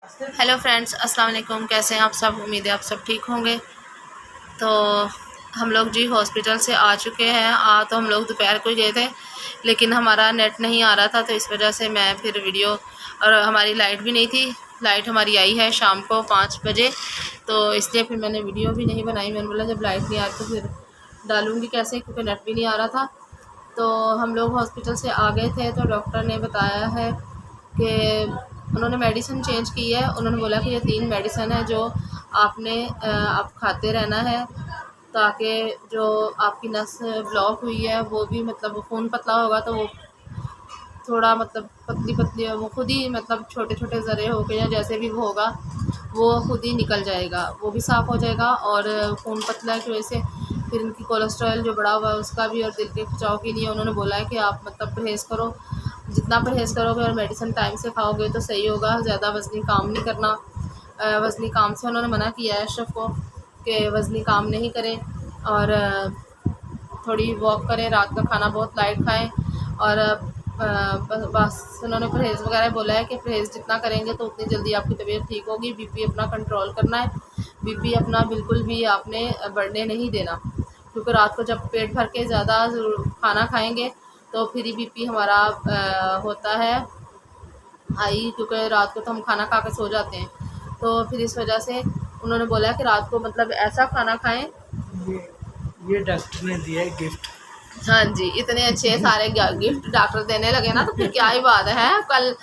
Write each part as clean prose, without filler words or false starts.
Hello friends, अस्सलाम वालेकुम। कैसे हैं आप सब? उम्मीद है आप सब ठीक होंगे। तो हम लोग जी हॉस्पिटल से आ चुके हैं। तो हम लोग दोपहर को ही गए थे, लेकिन हमारा नेट नहीं आ रहा था, तो इस वजह से मैं फिर वीडियो, और हमारी लाइट भी नहीं थी। लाइट हमारी आई है शाम को 5 बजे, तो इसलिए फिर मैंने वीडियो भी नहीं बनाई। मैंने बोला जब लाइट नहीं आ रही तो फिर डालूँगी कैसे, क्योंकि नेट भी नहीं आ रहा था। तो हम लोग हॉस्पिटल से आ गए थे, तो डॉक्टर ने बताया है कि उन्होंने मेडिसिन चेंज की है। उन्होंने बोला कि ये 3 मेडिसिन है जो आपने आप खाते रहना है, ताकि जो आपकी नस ब्लॉक हुई है वो भी, मतलब खून पतला होगा तो वो थोड़ा, मतलब पतली पतली वो खुद ही, मतलब छोटे छोटे ज़रे हो गए या जैसे भी वो होगा वो खुद ही निकल जाएगा, वो भी साफ़ हो जाएगा। और खून पतला की वजह से फिर इनकी कोलेस्ट्रॉल जो बढ़ा हुआ है उसका भी, और दिल के खिंचाव के लिए उन्होंने बोला है कि आप मतलब परहेज़ करो। जितना परहेज़ करोगे और मेडिसिन टाइम से खाओगे तो सही होगा। ज़्यादा वज़नी काम नहीं करना। वज़नी काम से उन्होंने मना किया है अशरफ को कि वज़नी काम नहीं करें, और थोड़ी वॉक करें, रात का खाना बहुत लाइट खाएं, और बस उन्होंने परहेज़ वगैरह बोला है कि परहेज़ जितना करेंगे तो उतनी जल्दी आपकी तबीयत ठीक होगी। बीपी अपना कंट्रोल करना है। बीपी अपना बिल्कुल भी आपने बढ़ने नहीं देना, क्योंकि रात को जब पेट भर के ज़्यादा खाना खाएंगे तो फिर ही बीपी हमारा होता है हाई, क्योंकि रात को तो हम खाना खा के सो जाते हैं। तो फिर इस वजह से उन्होंने बोला है कि रात को मतलब ऐसा खाना खाएं। ये डॉक्टर ने दिया है गिफ्ट। हाँ जी, इतने अच्छे सारे गिफ्ट डॉक्टर देने लगे ना, तो फिर क्या ही बात है। कल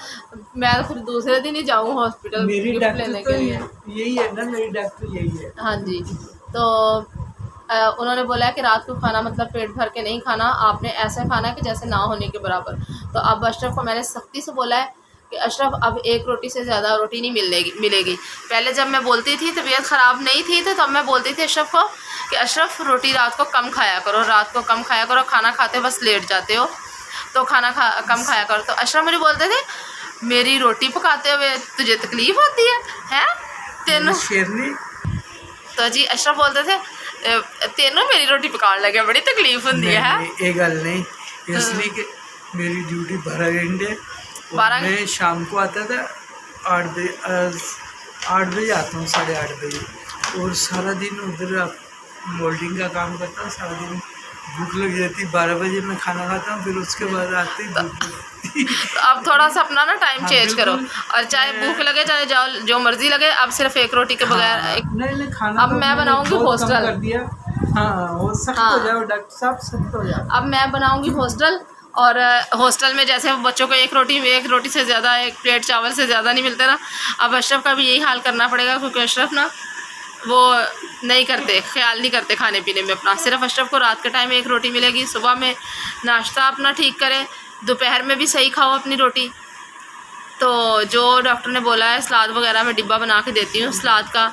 मैं फिर दूसरे दिन ही जाऊँ हॉस्पिटल मेरी गिफ्ट डॉक्टर लेने तो के लिए। यही है ना, मेरी डॉक्टर यही है। हाँ जी, तो उन्होंने बोला है कि रात को खाना मतलब पेट भर के नहीं खाना, आपने ऐसा खाना है कि जैसे ना होने के बराबर। तो अब अशरफ को मैंने सख्ती से बोला है कि अशरफ अब 1 रोटी से ज़्यादा रोटी नहीं मिलेगी। पहले जब मैं बोलती थी, तबीयत ख़राब नहीं थी, तो तब मैं बोलती थी अशरफ को कि अशरफ रोटी रात को कम खाया करो, रात को कम खाया करो, खाना खाते बस लेट जाते हो, तो खाना कम खाया करो। तो अशरफ मुझे बोलते थे मेरी रोटी पकाते हुए तुझे तकलीफ़ होती है तेनों। शेरनी तो जी अशरफ बोलते थे तेनों मेरी रोटी पकाने लगे बड़ी तकलीफ होती है। ये गल नहीं, इसलिए कि मेरी ड्यूटी 12 घंटे, 12 मैं शाम को आता था 8 बजे आता हूँ, 8:30 बजे, और सारा दिन उधर मोल्डिंग का काम करता हूँ। सारा दिन भूख लग जाती, 12 बजे मैं खाना खाता हूँ, फिर उसके बाद आते ही भूख लगती। तो अब थोड़ा सा अपना ना टाइम हाँ, चेंज करो, और चाहे भूख लगे चाहे जाओ जो मर्जी लगे, अब सिर्फ 1 रोटी के बगैर नहीं खाना अब तो मैं बनाऊंगी हॉस्टल। कर दिया। हाँ, वो सख्त हो जाओ डॉक्टर साहब, सख्त हो जाओ। अब मैं बनाऊंगी हॉस्टल, और हॉस्टल में जैसे बच्चों को 1 रोटी से ज़्यादा, 1 प्लेट चावल से ज़्यादा नहीं मिलते ना, अब अशरफ का भी यही हाल करना पड़ेगा, क्योंकि अशरफ ना वो नहीं करते, ख्याल नहीं करते खाने पीने में अपना। सिर्फ अशरफ को रात के टाइम 1 रोटी मिलेगी। सुबह में नाश्ता अपना ठीक करें, दोपहर में भी सही खाओ अपनी रोटी। तो जो डॉक्टर ने बोला है, सलाद वगैरह मैं डिब्बा बना के देती हूँ सलाद का,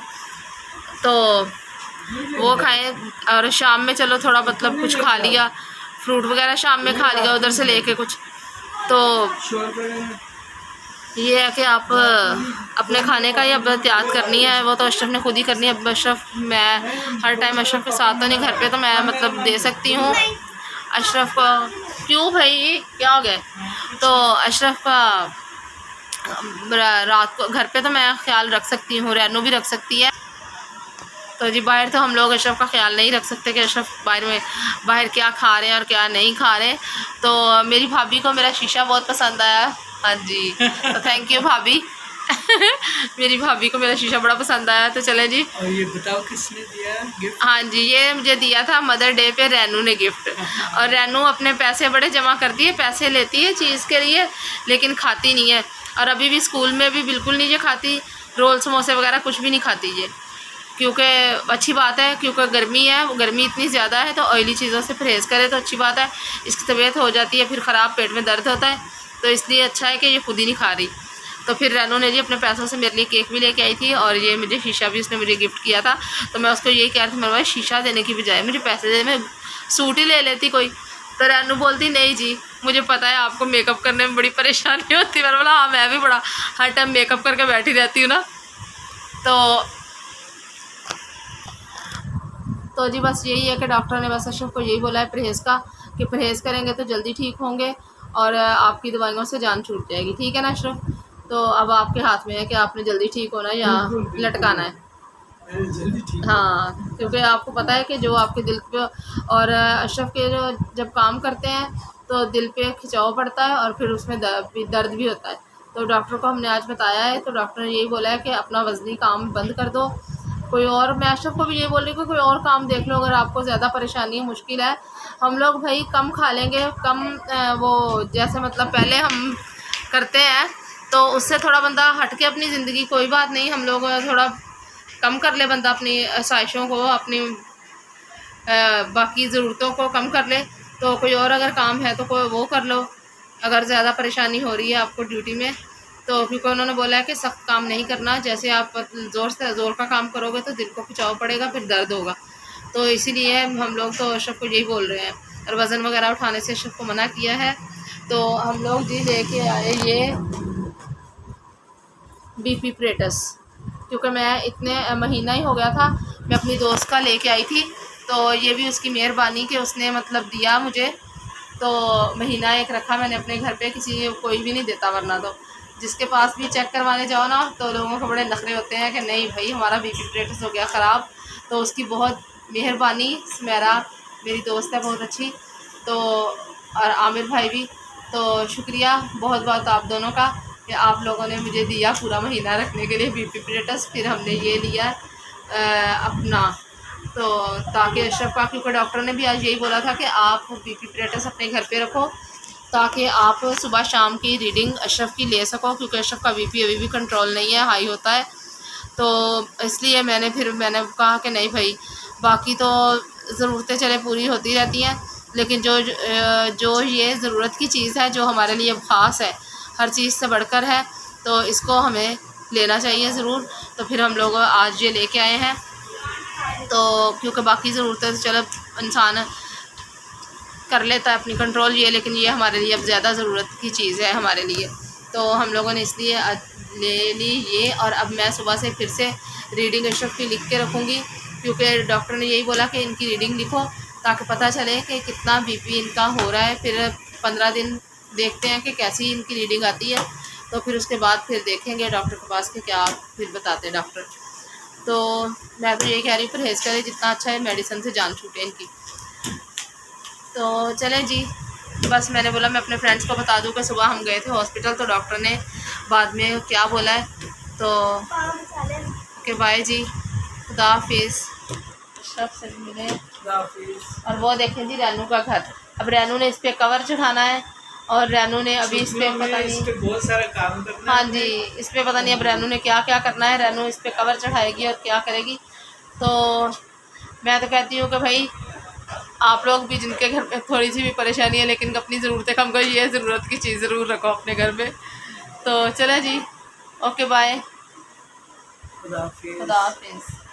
तो वो खाएं। और शाम में चलो थोड़ा मतलब कुछ खा लिया, फ्रूट वगैरह शाम में खा लिया उधर से लेके कुछ। तो ये है कि आप अपने खाने का ही अब एहतियात करनी है, वो तो अशरफ ने खुद ही करनी है। अब अशरफ, मैं हर टाइम अशरफ के साथ तो नहीं घर पे, तो मैं मतलब दे सकती हूँ अशरफ को। क्यों भाई, क्या हो गया? तो अशरफ का रात को घर पे तो मैं ख्याल रख सकती हूँ, रैनू भी रख सकती है। तो जी बाहर तो हम लोग अशरफ का ख्याल नहीं रख सकते कि अशरफ बाहर क्या खा रहे हैं और क्या नहीं खा रहे। तो मेरी भाभी को मेरा शीशा बहुत पसंद आया। हाँ जी, तो थैंक यू भाभी। मेरी भाभी को मेरा शीशा बड़ा पसंद आया। तो चले जी, और ये बताओ किसने दिया गिफ्ट? हाँ जी, ये मुझे दिया था मदर डे पे रैनू ने गिफ्ट। और रैनू अपने पैसे बड़े जमा कर दिए, पैसे लेती है चीज़ के लिए लेकिन खाती नहीं है, और अभी भी स्कूल में भी बिल्कुल नहीं ये खाती, रोल समोसे वगैरह कुछ भी नहीं खाती ये, क्योंकि अच्छी बात है, क्योंकि गर्मी है, गर्मी इतनी ज़्यादा है, तो ऑयली चीज़ों से परहेज़ करे तो अच्छी बात है। इसकी तबीयत हो जाती है फिर ख़राब, पेट में दर्द होता है, तो इसलिए अच्छा है कि ये खुद ही नहीं खा रही। तो फिर रैनू ने जी अपने पैसों से मेरे लिए केक भी लेके आई थी, और ये मुझे शीशा भी उसने मुझे गिफ्ट किया था। तो मैं उसको यही कह रही थी, मेरे भाई शीशा देने की बजाय मुझे पैसे दे, मैं सूट ही ले लेती कोई। तो रैनू बोलती नहीं जी, मुझे पता है आपको मेकअप करने में बड़ी परेशानी होती है। मैंने बोला हाँ, मैं भी बड़ा हर टाइम मेकअप करके बैठी रहती हूँ ना। तो जी बस यही है कि डॉक्टर ने बस अशरफ को यही बोला है परहेज़ का, कि परहेज़ करेंगे तो जल्दी ठीक होंगे और आपकी दवाइयों से जान छूट जाएगी। ठीक है ना अशरफ? तो अब आपके हाथ में है कि आपने जल्दी ठीक होना है या बिल्कुल, लटकाना है। मैंने जल्दी ठीक हाँ, क्योंकि आपको पता है कि जो आपके दिल पे और अशरफ के जो जब काम करते हैं तो दिल पे खिंचाव पड़ता है और फिर उसमें दर्द भी होता है। तो डॉक्टर को हमने आज बताया है, तो डॉक्टर ने यही बोला है कि अपना वज़नी काम बंद कर दो, कोई और, मैं अशरफ को भी ये बोल रही हूँ कि कोई और काम देख लो अगर आपको ज़्यादा परेशानी है, मुश्किल है। हम लोग भाई कम खा लेंगे, कम वो जैसे मतलब पहले हम करते हैं तो उससे थोड़ा बंदा हट के अपनी ज़िंदगी, कोई बात नहीं, हम लोग थोड़ा कम कर ले बंदा अपनी ख्वाहिशों को, अपनी बाकी ज़रूरतों को कम कर ले, तो कोई और अगर काम है तो कोई वो कर लो अगर ज़्यादा परेशानी हो रही है आपको ड्यूटी में। तो क्योंकि उन्होंने बोला है कि सख्त काम नहीं करना, जैसे आप ज़ोर से ज़ोर का काम करोगे तो दिल को खिंचाव पड़ेगा, फिर दर्द होगा। तो इसीलिए हम लोग तो अशरफ को यही बोल रहे हैं, और वज़न वगैरह उठाने से अशरफ को मना किया है। तो हम लोग जी लेके आए ये BP प्रेटस, क्योंकि मैं इतने महीना ही हो गया था, मैं अपनी दोस्त का लेके आई थी, तो ये भी उसकी मेहरबानी कि उसने मतलब दिया मुझे, तो महीना एक रखा मैंने अपने घर पे, कोई भी नहीं देता, वरना तो जिसके पास भी चेक करवाने जाओ ना तो लोगों को बड़े नखरे होते हैं कि नहीं भाई हमारा BP प्रेटस हो गया ख़राब। तो उसकी बहुत मेहरबानी, सुमेरा मेरी दोस्त है बहुत अच्छी, तो और आमिर भाई भी, तो शुक्रिया बहुत बहुत आप दोनों का कि आप लोगों ने मुझे दिया पूरा महीना रखने के लिए BP प्रेटस। फिर हमने ये लिया अपना, तो ताकि अशरफ का, क्योंकि डॉक्टर ने भी आज यही बोला था कि आप BP प्रेटस अपने घर पे रखो ताकि आप सुबह शाम की रीडिंग अशरफ की ले सको, क्योंकि अशरफ का BP अभी भी कंट्रोल नहीं है, हाई होता है। तो इसलिए मैंने कहा कि नहीं भाई, बाकी तो ज़रूरतें चले पूरी होती रहती हैं, लेकिन जो ये ज़रूरत की चीज़ है जो हमारे लिए ख़ास है, हर चीज़ से बढ़कर है, तो इसको हमें लेना चाहिए ज़रूर। तो फिर हम लोग आज ये लेके आए हैं, तो क्योंकि बाकी ज़रूरतें तो चलो इंसान कर लेता है अपनी कंट्रोल ये, लेकिन ये हमारे लिए अब ज़्यादा ज़रूरत की चीज़ है हमारे लिए, तो हम लोगों ने इसलिए ले ली ये। और अब मैं सुबह से फिर से रीडिंग अशरफ की लिख के रखूँगी, क्योंकि डॉक्टर ने यही बोला कि इनकी रीडिंग लिखो ताकि पता चले कि कितना BP इनका हो रहा है। फिर 15 दिन देखते हैं कि कैसी इनकी रीडिंग आती है, तो फिर उसके बाद फिर देखेंगे डॉक्टर के पास कि क्या फिर बताते हैं डॉक्टर। तो मैं तो यही कह रही हूँ परहेज़ करें जितना अच्छा है, मेडिसिन से जान छूटे इनकी। तो चलें जी, बस मैंने बोला मैं अपने फ्रेंड्स को बता दूं कि सुबह हम गए थे हॉस्पिटल, तो डॉक्टर ने बाद में क्या बोला है। तो ओके बाय जी, खुदा हाफिज़, सब से मिले। और वो देखें जी रैनू का घर, अब रैनू ने इस पर कवर चढ़ाना है, और रैनू ने अभी इस पर पता नहीं बहुत सारा काम करना हाँ जी, इस पर पता नहीं अब रैनू ने क्या क्या करना है, रैनू इस पर कवर चढ़ाएगी और क्या करेगी। तो मैं तो कहती हूँ कि भाई आप लोग भी जिनके घर में थोड़ी सी भी परेशानी है लेकिन अपनी ज़रूरतें कम करो, ये ज़रूरत की चीज़ ज़रूर रखो अपने घर में। तो चले जी, ओके बाय, खुदा हाफिज़। खुदा हाफिज़।